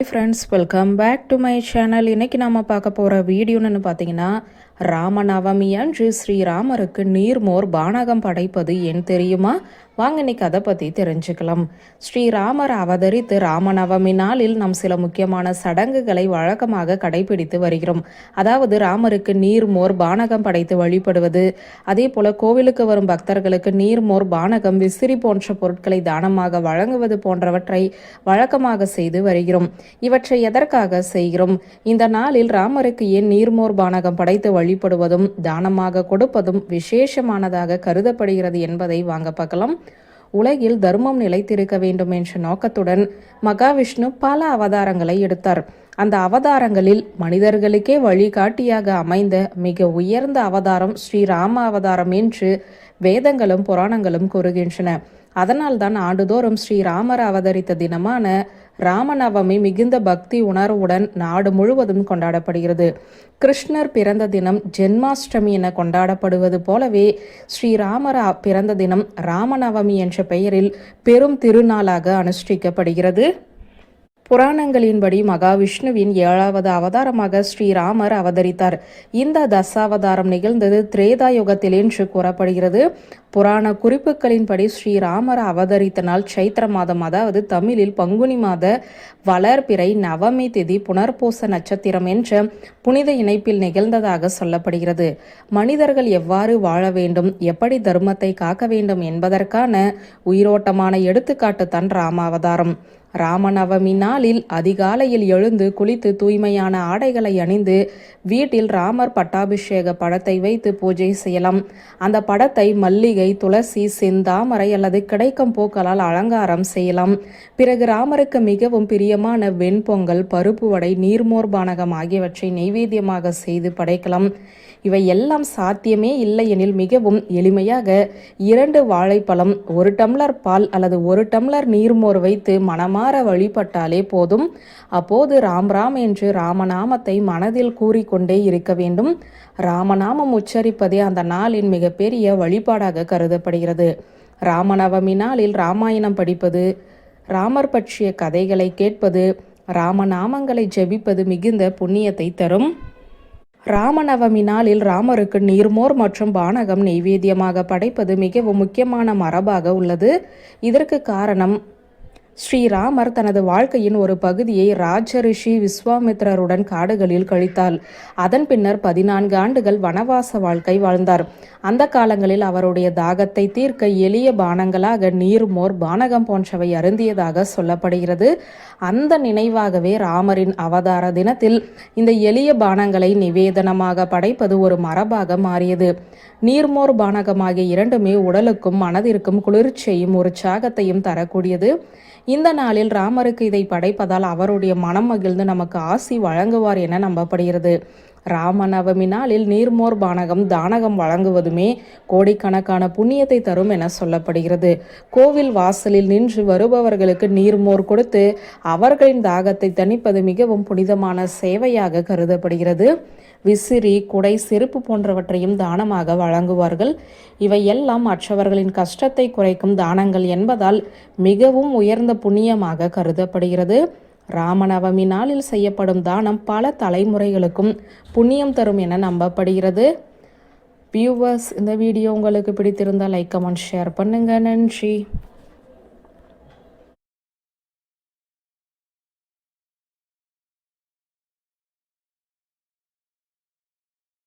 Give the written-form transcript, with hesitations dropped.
Friends, welcome back to my channel. இன்றைக்கி நாம் பார்க்க போகிற வீடியோன்னு பார்த்தீங்கன்னா, ராமநவமி அன்று ஸ்ரீராமருக்கு நீர்மோர் பானகம் படைப்பது ஏன் தெரியுமா? வாங்க இன்னைக்கு அதை பற்றி தெரிஞ்சுக்கலாம். ஸ்ரீராமர் அவதரித்து ராமநவமி நாளில் நம் சில முக்கியமான சடங்குகளை வழக்கமாக கடைபிடித்து வருகிறோம். அதாவது ராமருக்கு நீர்மோர் பானகம் படைத்து வழிபடுவது, அதே போல கோவிலுக்கு வரும் பக்தர்களுக்கு நீர்மோர் பானகம் விசிறி போன்ற பொருட்களை தானமாக வழங்குவது போன்றவற்றை வழக்கமாக செய்து வருகிறோம். இவற்றை எதற்காக செய்கிறோம்? இந்த நாளில் ராமருக்கு ஏன் நீர்மோர் பானகம் படைத்து வழிபடுவதும் தானமாக கொடுப்பதும் விசேஷமானதாக கருதப்படுகிறது என்பதை வாங்க பார்க்கலாம். உலகில் தர்மம் நிலைத்திருக்க வேண்டும் என்ற நோக்கத்துடன் மகாவிஷ்ணு பல அவதாரங்களை எடுத்தார். அந்த அவதாரங்களில் மனிதர்களுக்கே வழிகாட்டியாக அமைந்த மிக உயர்ந்த அவதாரம் ஸ்ரீராம அவதாரம் என்று வேதங்களும் புராணங்களும் கூறுகின்றன. அதனால்தான் ஆண்டுதோறும் ஸ்ரீராமர் அவதரித்த தினமான ராமநவமி மிகுந்த பக்தி உணர்வுடன் நாடு முழுவதும் கொண்டாடப்படுகிறது. கிருஷ்ணர் பிறந்த தினம் ஜென்மாஷ்டமி என கொண்டாடப்படுவது போலவே ஸ்ரீராமர் பிறந்த தினம் ராமநவமி என்ற பெயரில் பெரும் திருநாளாக அனுஷ்டிக்கப்படுகிறது. புராணங்களின்படி மகாவிஷ்ணுவின் 7வது அவதாரமாக ஸ்ரீராமர் அவதரித்தார். இந்த தசாவதாரம் நிகழ்ந்தது திரேதா யுகத்தில் என்று கூறப்படுகிறது. புராண குறிப்புகளின்படி ஸ்ரீராமர் அவதரித்த நாள் சைத்திர மாதம், அதாவது தமிழில் பங்குனி மாத வளர்பிறை நவமி திதி புனர்பூச நட்சத்திரம் என்ற புனித இணைப்பில் நிகழ்ந்ததாக சொல்லப்படுகிறது. மனிதர்கள் எவ்வாறு வாழ வேண்டும், எப்படி தர்மத்தை காக்க வேண்டும் என்பதற்கான உயிரோட்டமான எடுத்துக்காட்டு தான் ராமாவதாரம். ராமநவமி நாளில் அதிகாலையில் எழுந்து குளித்து தூய்மையான ஆடைகளை அணிந்து வீட்டில் ராமர் பட்டாபிஷேக படத்தை வைத்து பூஜை செய்யலாம். அந்த படத்தை மல்லிகை, துளசி, செந்தாமரை அல்லது கிடைக்கும் பூக்களால் அலங்காரம் செய்யலாம். பிறகு ராமருக்கு மிகவும் பிரியமான வெண்பொங்கல், பருப்பு வடை, நீர்மோர் பானகம் ஆகியவற்றை நைவேத்தியமாக செய்து படைக்கலாம். இவை எல்லாம் சாத்தியமே இல்லை எனில் மிகவும் எளிமையாக 2 வாழைப்பழம், 1 டம்ளர் பால் அல்லது 1 டம்ளர் நீர்மோர் வைத்து மனமாற வழிபட்டாலே போதும். அப்போது ராம் ராம் என்று ராமநாமத்தை மனதில் கூறிக்கொண்டே இருக்க வேண்டும். ராமநாமம் உச்சரிப்பதே அந்த நாளின் மிகப்பெரிய வழிபாடாக கருதப்படுகிறது. ராமநவமி நாளில் ராமாயணம் படிப்பது, ராமர் பற்றிய கதைகளை கேட்பது, ராமநாமங்களை ஜெபிப்பது மிகுந்த புண்ணியத்தை தரும். ராமநவமி நாளில் ராமருக்கு நீர்மோர் மற்றும் பானகம் நெய்வேத்தியமாக படைப்பது மிகவும் முக்கியமான மரபாக உள்ளது. இதற்கு காரணம், ஸ்ரீராமர் தனது வாழ்க்கையின் ஒரு பகுதியை ராஜரிஷி விஸ்வாமித்ரருடன் காடுகளில் கழித்தார். அதன் பின்னர் 14 ஆண்டுகள் வனவாச வாழ்க்கை வாழ்ந்தார். அந்த காலங்களில் அவருடைய தாகத்தை தீர்க்க எளிய பானங்களாக நீர்மோர், பானகம் போன்றவை அருந்தியதாக சொல்லப்படுகிறது. அந்த நினைவாகவே ராமரின் அவதார தினத்தில் இந்த எளிய பானங்களை நிவேதனமாக படைப்பது ஒரு மரபாக மாறியது. நீர்மோர் பானகம் ஆகிய இரண்டுமே உடலுக்கும் மனதிற்கும் குளிர்ச்சியையும் உற்சாகத்தையும் தரக்கூடியது. இந்த நாளில் ராமருக்கு இதை படைப்பதால் அவருடைய மனம் மகிழ்ந்து நமக்கு ஆசி வழங்குவார் என நம்பப்படுகிறது. ராமநவமி நாளில் நீர்மோர் பானகம் தானகம் வழங்குவதுமே கோடிக்கணக்கான புண்ணியத்தை தரும் என சொல்லப்படுகிறது. கோவில் வாசலில் நின்று வருபவர்களுக்கு நீர்மோர் கொடுத்து அவர்களின் தாகத்தை தணிப்பது மிகவும் புனிதமான சேவையாக கருதப்படுகிறது. விசிறி, குடை, செருப்பு போன்றவற்றையும் தானமாக வழங்குவார்கள். இவை எல்லாம் மற்றவர்களின் கஷ்டத்தை குறைக்கும் தானங்கள் என்பதால் மிகவும் உயர்ந்த புண்ணியமாக கருதப்படுகிறது. ராமநவமி நாளில் செய்யப்படும் தானம் பல தலைமுறைகளுக்கும் புண்ணியம் தரும் என நம்பப்படுகிறது. வியூவர்ஸ், இந்த வீடியோ உங்களுக்கு பிடித்திருந்தால் லைக், கமெண்ட், ஷேர் பண்ணுங்க. நன்றி.